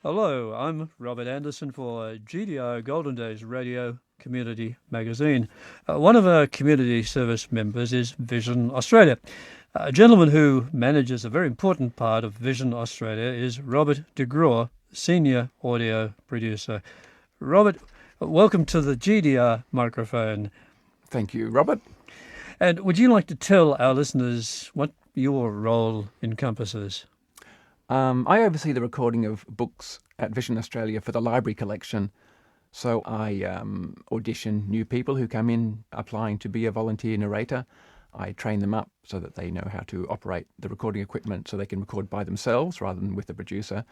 Hello, I'm Robert Anderson for GDO Golden Days Radio Community Magazine. One of our community service members is Vision Australia. A gentleman who manages a very important part of Vision Australia is Robert DeGraw, Senior Audio Producer. Robert, welcome to the GDR microphone. Thank you, Robert. And would you like to tell our listeners what your role encompasses? I oversee the recording of books at Vision Australia for the library collection. So I audition new people who come in applying to be a volunteer narrator. I train them up so that they know how to operate the recording equipment so they can record by themselves rather than with the producer.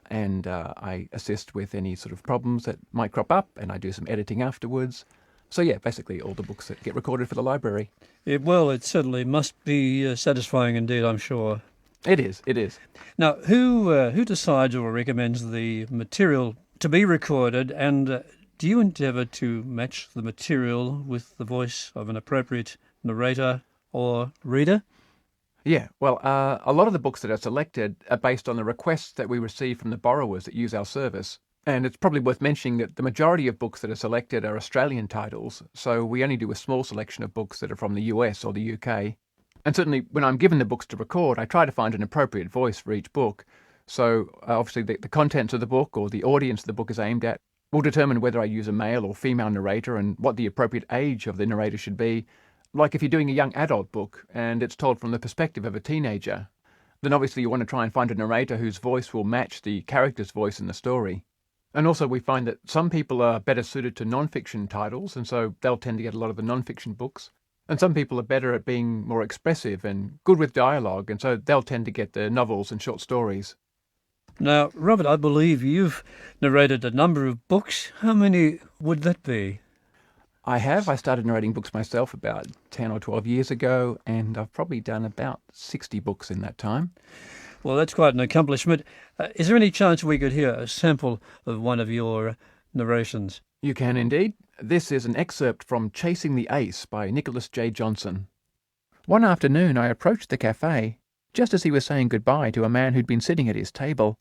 And I assist with any sort of problems that might crop up, and I do some editing afterwards. So yeah, basically all the books that get recorded for the library. Well, it certainly must be satisfying indeed, I'm sure. It is. Now, who decides or recommends the material to be recorded, and do you endeavour to match the material with the voice of an appropriate narrator or reader? Yeah, well, a lot of the books that are selected are based on the requests that we receive from the borrowers that use our service. And it's probably worth mentioning that the majority of books that are selected are Australian titles, so we only do a small selection of books that are from the US or the UK. And certainly when I'm given the books to record, I try to find an appropriate voice for each book. So obviously the contents of the book or the audience the book is aimed at will determine whether I use a male or female narrator and what the appropriate age of the narrator should be. Like if you're doing a young adult book and it's told from the perspective of a teenager, then obviously you want to try and find a narrator whose voice will match the character's voice in the story. And also we find that some people are better suited to non-fiction titles, and so they'll tend to get a lot of the non-fiction books. And some people are better at being more expressive and good with dialogue, and so they'll tend to get the novels and short stories. Now, Robert, I believe you've narrated a number of books. How many would that be? I have. I started narrating books myself about 10 or 12 years ago, and I've probably done about 60 books in that time. Well, that's quite an accomplishment. Is there any chance we could hear a sample of one of your narrations? You can indeed. This is an excerpt from Chasing the Ace by Nicholas J. Johnson. One afternoon I approached the cafe, just as he was saying goodbye to a man who'd been sitting at his table.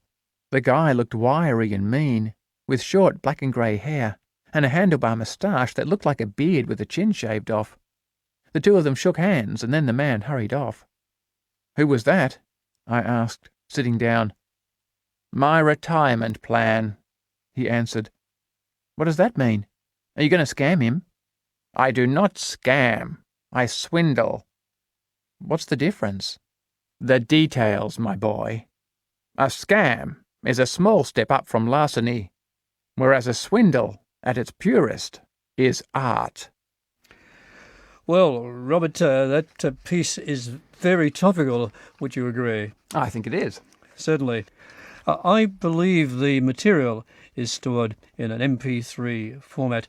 The guy looked wiry and mean, with short black and grey hair, and a handlebar moustache that looked like a beard with the chin shaved off. The two of them shook hands, and then the man hurried off. "Who was that?" I asked, sitting down. "My retirement plan," he answered. "What does that mean? Are you going to scam him?" "I do not scam. I swindle." "What's the difference?" "The details, my boy. A scam is a small step up from larceny, whereas a swindle, at its purest, is art." Well, Robert, that piece is very topical. Would you agree? I think it is. Certainly. I believe the material is stored in an MP3 format.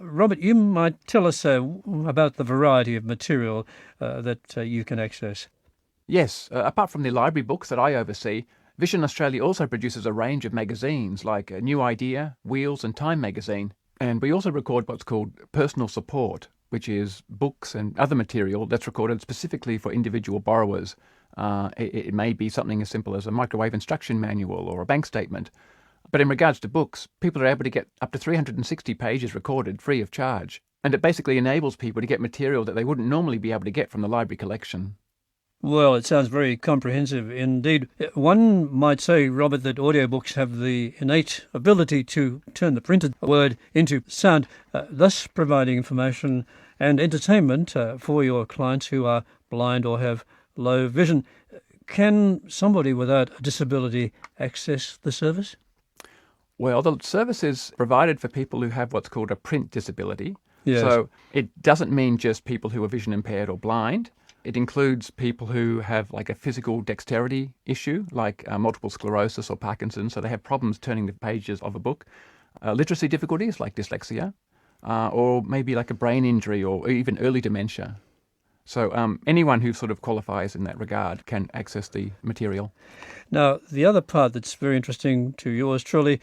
Robert, you might tell us about the variety of material that you can access. Yes, apart from the library books that I oversee, Vision Australia also produces a range of magazines like New Idea, Wheels and Time magazine. And we also record what's called personal support, which is books and other material that's recorded specifically for individual borrowers. It may be something as simple as a microwave instruction manual or a bank statement. But in regards to books, people are able to get up to 360 pages recorded free of charge. And it basically enables people to get material that they wouldn't normally be able to get from the library collection. Well, it sounds very comprehensive indeed. One might say, Robert, that audiobooks have the innate ability to turn the printed word into sound, thus providing information and entertainment for your clients who are blind or have low vision. Can somebody without a disability access the service? Well, the service is provided for people who have what's called a print disability. Yes. So it doesn't mean just people who are vision impaired or blind. It includes people who have like a physical dexterity issue, like multiple sclerosis or Parkinson's, so they have problems turning the pages of a book. Literacy difficulties like dyslexia, or maybe like a brain injury or even early dementia. So anyone who sort of qualifies in that regard can access the material. Now, the other part that's very interesting to yours truly,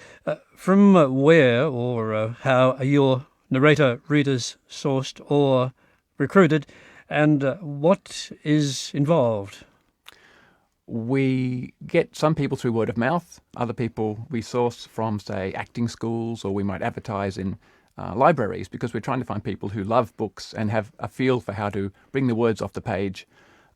from where or how are your narrator readers sourced or recruited, and what is involved? We get some people through word of mouth, other people we source from, say, acting schools, or we might advertise in libraries, because we're trying to find people who love books and have a feel for how to bring the words off the page.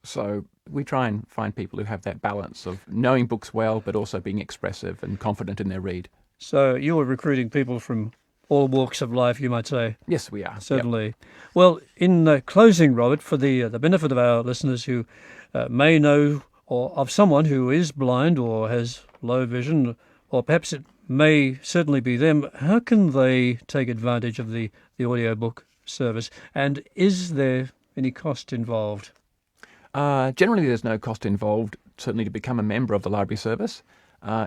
So we try and find people who have that balance of knowing books well, but also being expressive and confident in their read. So you are recruiting people from all walks of life, you might say. Yes, we are. Certainly. Yep. Well, in closing, Robert, for the benefit of our listeners who may know or of someone who is blind or has low vision, or perhaps it may certainly be them, how can they take advantage of the audiobook service? And is there any cost involved? Generally, there's no cost involved, certainly, to become a member of the library service.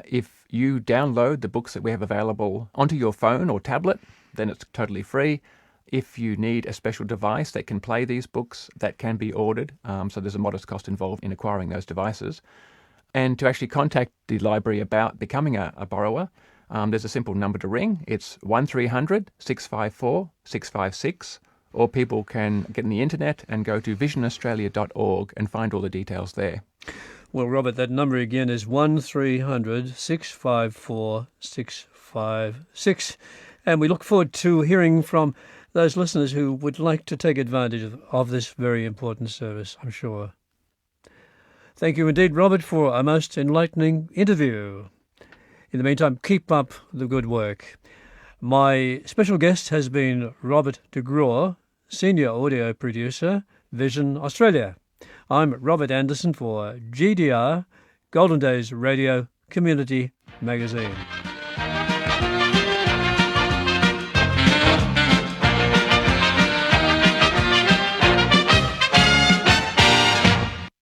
If you download the books that we have available onto your phone or tablet, then it's totally free. If you need a special device that can play these books, that can be ordered. So there's a modest cost involved in acquiring those devices. And to actually contact the library about becoming a borrower, there's a simple number to ring. It's 1300 654 656. Or people can get on the internet and go to visionaustralia.org and find all the details there. Well, Robert, that number again is 1300 654 656. And we look forward to hearing from those listeners who would like to take advantage of this very important service, I'm sure. Thank you indeed, Robert, for a most enlightening interview. In the meantime, keep up the good work. My special guest has been Robert DeGraw, Senior Audio Producer, Vision Australia. I'm Robert Anderson for GDR, Golden Days Radio Community Magazine.